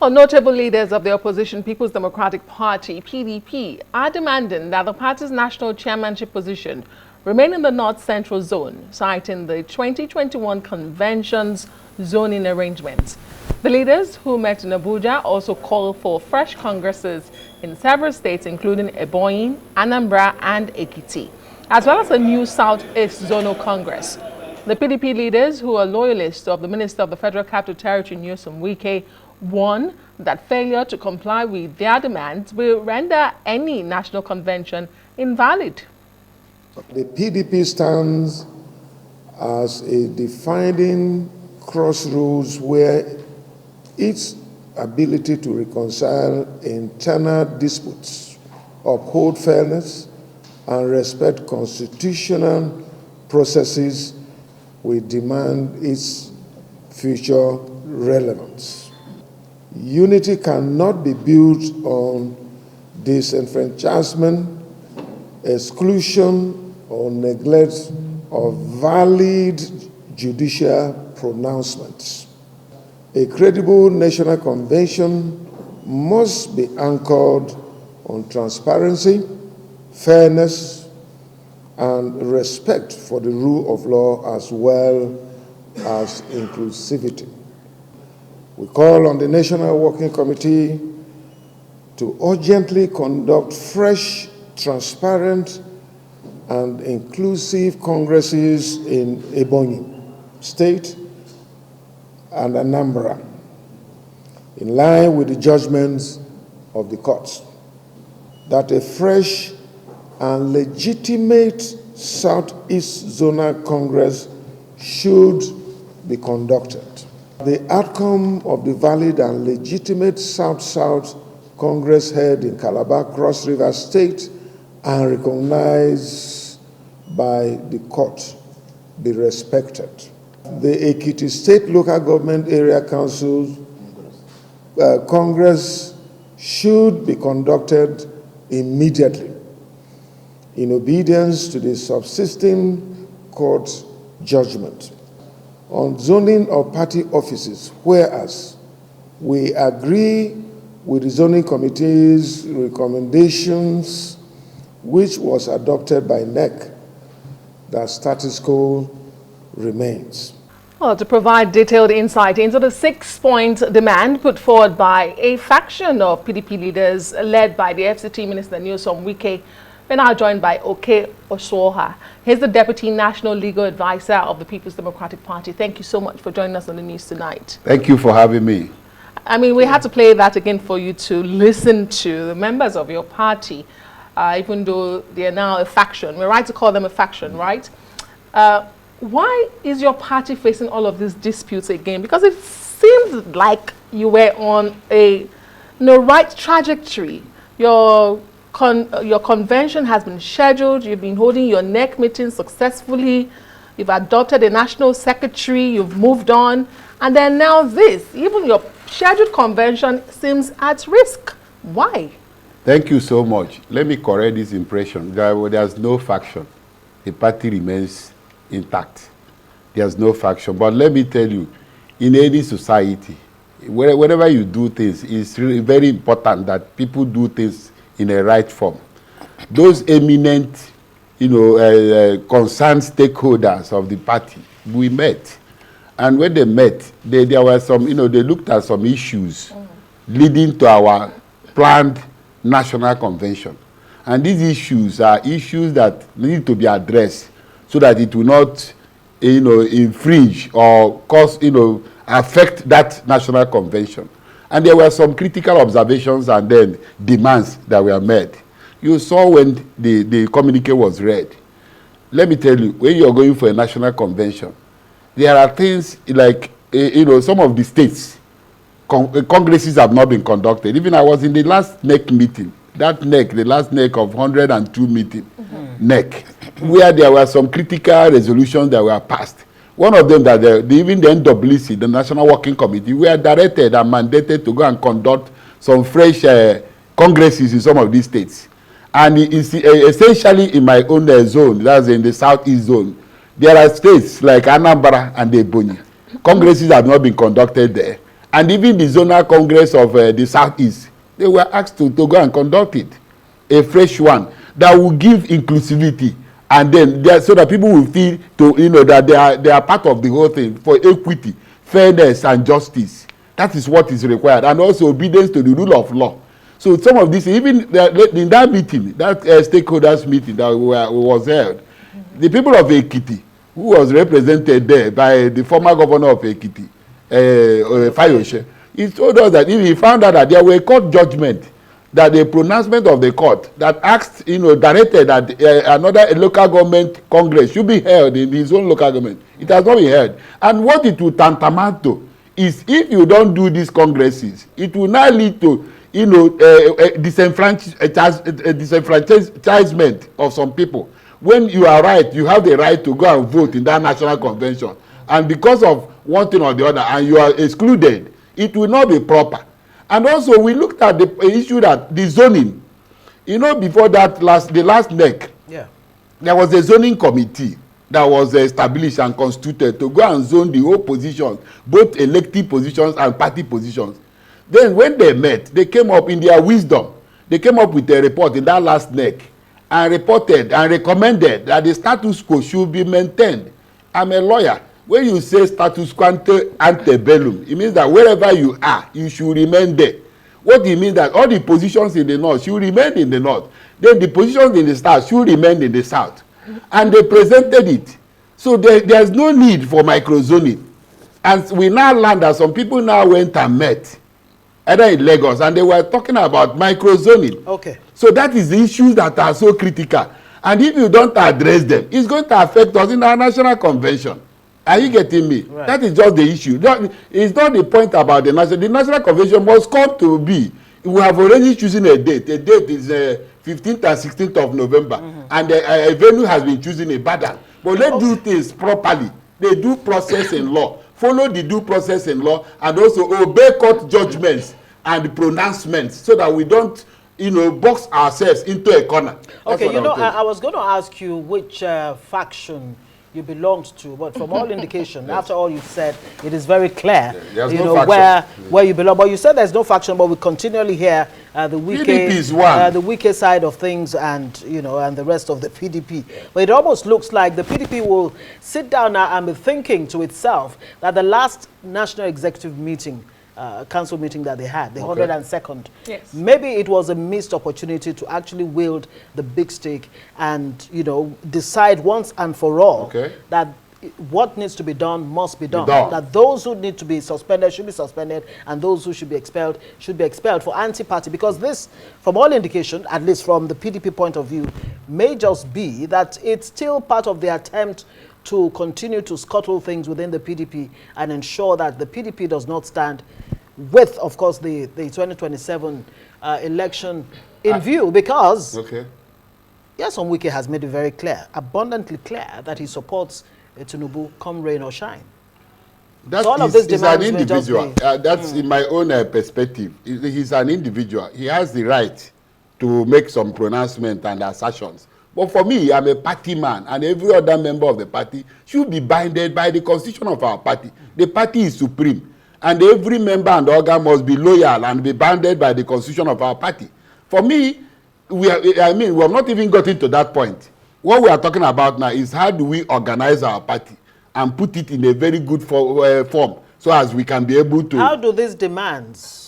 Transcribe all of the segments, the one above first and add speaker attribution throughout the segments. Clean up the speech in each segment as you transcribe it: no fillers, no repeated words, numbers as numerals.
Speaker 1: Well, notable leaders of the opposition People's Democratic Party, PDP, are demanding that the party's national chairmanship position remain in the North Central Zone, citing the 2021 convention's zoning arrangements. The leaders who met in Abuja also called for fresh congresses in several states, including Ebonyi, Anambra, and Ekiti, as well as a new Southeast Zonal Congress. The PDP leaders, who are loyalists of the Minister of the Federal Capital Territory, Nyesom Wike, warn that failure to comply with their demands will render any national convention invalid.
Speaker 2: The PDP stands as a defining crossroads where its ability to reconcile internal disputes, uphold fairness, and respect constitutional processes will demand its future relevance. Unity cannot be built on disenfranchisement, exclusion, or neglect of valid judicial pronouncements. A credible national convention must be anchored on transparency, fairness, and respect for the rule of law, as well as inclusivity. We call on the National Working Committee to urgently conduct fresh, transparent, and inclusive congresses in Ebonyi State and Anambra, in line with the judgments of the courts, that a fresh and legitimate Southeast Zonal Congress should be conducted. The outcome of the valid and legitimate South-South Congress held in Calabar, Cross River State, and recognized by the court be respected. The Ekiti State Local Government Area Council Congress should be conducted immediately in obedience to the subsisting court judgment on zoning of party offices, whereas we agree with the zoning committee's recommendations, which was adopted by NEC, that status quo remains.
Speaker 1: Well, to provide detailed insight into the 6-point demand put forward by a faction of PDP leaders led by the FCT Minister Nyesom Wike, we're now joined by Osuoha. He's the Deputy National Legal Advisor of the People's Democratic Party. Thank you so much for joining us on the news tonight.
Speaker 3: Thank you for having me.
Speaker 1: I mean, we had to play that again for you to listen to the members of your party, even though they are now a faction. We're right to call them a faction, right? Why is your party facing all of these disputes again? Because it seems like you were on a right trajectory. Your convention has been scheduled, you've been holding your NEC meeting successfully, you've adopted a national secretary, you've moved on, and then now this, even your scheduled convention seems at risk. Why?
Speaker 3: Thank you so much. Let me correct this impression. There's no faction. The party remains intact. There's no faction. But let me tell you, in any society, whenever you do things, it's really very important that people do things in a right form. Those eminent, concerned stakeholders of the party, we met. And when they met, there were some, they looked at some issues leading to our planned national convention. And these issues are issues that need to be addressed so that it will not, infringe or cause, affect that national convention. And there were some critical observations and then demands that were made. You saw when the communique was read. Let me tell you, when you're going for a national convention, there are things like, some of the states, congresses have not been conducted. Even I was in the last NEC meeting, the last NEC of 102 meeting, NEC, where there were some critical resolutions that were passed. One of them that even the NWC, the National Working Committee, were directed and mandated to go and conduct some fresh congresses in some of these states. And it's essentially in my own zone, that's in the Southeast zone. There are states like Anambra and Ebonyi. Congresses have not been conducted there. and even the zonal congress of the Southeast, they were asked to go and conduct it, a fresh one that will give inclusivity, and then so that people will feel that they are part of the whole thing, for equity, fairness, and justice. That is what is required, and also obedience to the rule of law. So some of this, even in that meeting, that stakeholders meeting that was held, the people of Ekiti, who was represented there by the former governor of Ekiti, Fayose, he told us that he found out that there were court judgment, that the pronouncement of the court that asked, directed that another local government congress should be held in his own local government. It has not been held. And what it will tantamount to is, if you don't do these congresses, it will now lead to disenfranchisement of some people. When you are right, you have the right to go and vote in that national convention, and because of one thing or the other, and you are excluded, it will not be proper. And also, we looked at the issue that the zoning, before that the last NEC, there was a zoning committee that was established and constituted to go and zone the whole positions, both elective positions and party positions. Then when they met, they came up in their wisdom, they came up with a report in that last NEC and reported and recommended that the status quo should be maintained. I'm a lawyer. When you say status quo ante bellum, it means that wherever you are, you should remain there. What it means that all the positions in the north should remain in the north. Then the positions in the south should remain in the south. And they presented it. So there's no need for microzoning. And we now learned that some people now went and met, either in Lagos, and they were talking about microzoning.
Speaker 4: Okay.
Speaker 3: So that is the issues that are so critical. And if you don't address them, it's going to affect us in our national convention. Are you getting me? Right. That is just the issue. It's not the point about the national convention must come to be. We have already chosen a date. The date is 15th and 16th of November. And a venue has been chosen in Badan. But let's do things properly. They do process in law. Follow the due process in law, and also obey court judgments and pronouncements, so that we don't, box ourselves into a corner.
Speaker 4: Okay, I was going to ask you which faction you belonged to, but from all indication, after all you've said, it is very clear, where you belong. But you said there's no faction, but we continually hear the weaker side of things, and and the rest of the PDP. But it almost looks like the PDP will sit down now and be thinking to itself that the last national executive meeting, council meeting that they had, the 102nd, maybe it was a missed opportunity to actually wield the big stick and decide once and for all that what needs to be done must be done. That those who need to be suspended should be suspended, and those who should be expelled for anti-party. Because this, from all indication, at least from the PDP point of view, may just be that it's still part of the attempt to continue to scuttle things within the PDP and ensure that the PDP does not stand with, of course, the 2027 election in view. Because Nyesom Wike has made it very clear, abundantly clear, that he supports Tinubu come rain or shine.
Speaker 3: That is an individual. That's in my own perspective. He's an individual. He has the right to make some pronouncement and assertions. But for me, I'm a party man, and every other member of the party should be binded by the constitution of our party. The party is supreme, and every member and organ must be loyal and be bounded by the constitution of our party. For me, we have not even gotten to that point. What we are talking about now is how do we organize our party and put it in a very good form, so as we can be able to...
Speaker 4: How do these demands...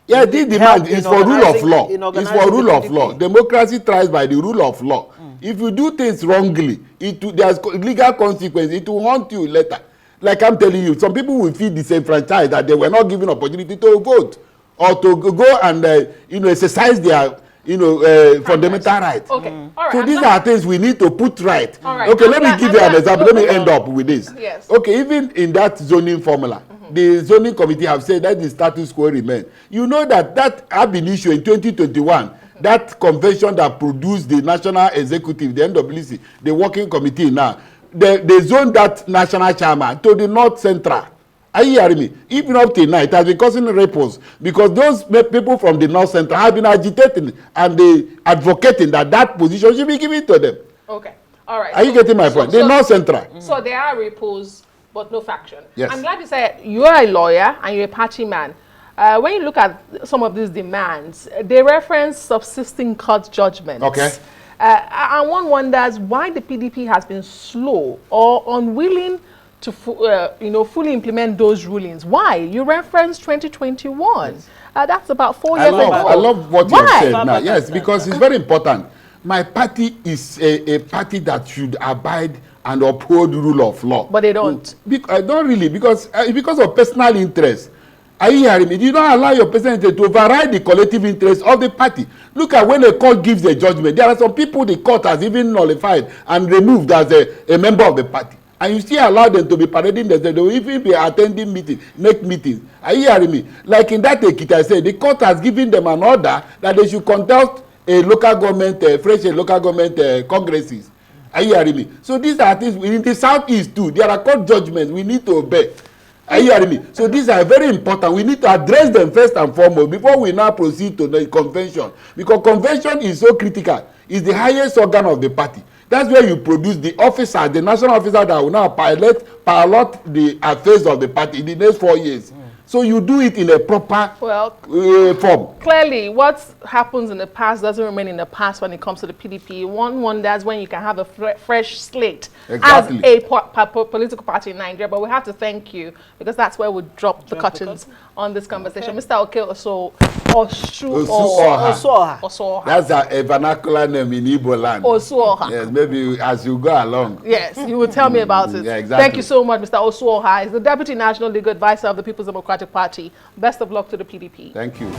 Speaker 3: Yeah, this demand is for rule of law. It's for rule of law. Democracy thrives by the rule of law. If you do things wrongly, there's legal consequence. It will haunt you later. Like I'm telling you, some people will feel disenfranchised that they were not given opportunity to vote or to go and exercise their fundamental rights.
Speaker 1: Okay. All right.
Speaker 3: So these are things we need to put right. Right. Okay, let me give you an example. Let me end up with this.
Speaker 1: Yes.
Speaker 3: Okay, even in that zoning formula, the zoning committee have said that the status quo remain. You know that ab initio in 2021, that convention that produced the national executive, the NWC, the working committee now, they zoned that national chairman to the North Central. Are you hearing me? Even up till now, it has been causing ripples, because those people from the North Central have been agitating and they advocating that position should be given to them.
Speaker 1: Okay. All right.
Speaker 3: Are you getting my point? The North Central.
Speaker 1: So there are ripples But no faction.
Speaker 3: Yes.
Speaker 1: I'm glad you said you're a lawyer and you're a party man. When you look at some of these demands, they reference subsisting court judgments.
Speaker 3: Okay.
Speaker 1: And one wonders why the PDP has been slow or unwilling to fully implement those rulings. Why? You referenced 2021. Yes. That's about 4 years ago.
Speaker 3: I love what you have said now. Yes, because it's very important. My party is a party that should abide and uphold rule of law.
Speaker 1: But they don't.
Speaker 3: I don't really, because of personal interest. Are you hearing me? You don't allow your personal interest to override the collective interest of the party. Look at when the court gives a judgment. There are some people the court has even nullified and removed as a member of the party. And you still allow them to be parading themselves. They will even be attending meetings, make meetings. Are you hearing me? Like in that Ekiti, I said, the court has given them an order that they should conduct a local government, fresh local government congresses. Are you hearing me? So these are things in the southeast too. There are court judgments we need to obey. Are you hearing me? So these are very important. We need to address them first and foremost before we now proceed to the convention. Because convention is so critical. It's the highest organ of the party. That's where you produce the officer, the national officer that will now pilot the affairs of the party in the next 4 years. So you do it in a proper form.
Speaker 1: Clearly, what happens in the past doesn't remain in the past when it comes to the PDP. One wonders when you can have a fresh slate as a political party in Nigeria. But we have to thank you because that's where we drop the curtains on this conversation. Mr. Osuoha. Osuoha.
Speaker 3: That's a vernacular name in Igbo land.
Speaker 1: Osuoha.
Speaker 3: Yes, maybe as you go along.
Speaker 1: Yes, you will tell me about it.
Speaker 3: Yeah, exactly.
Speaker 1: Thank you so much, Mr. Osuoha. He's the Deputy National Legal Advisor of the People's Democratic Party. Best of luck to the PDP.
Speaker 3: Thank you.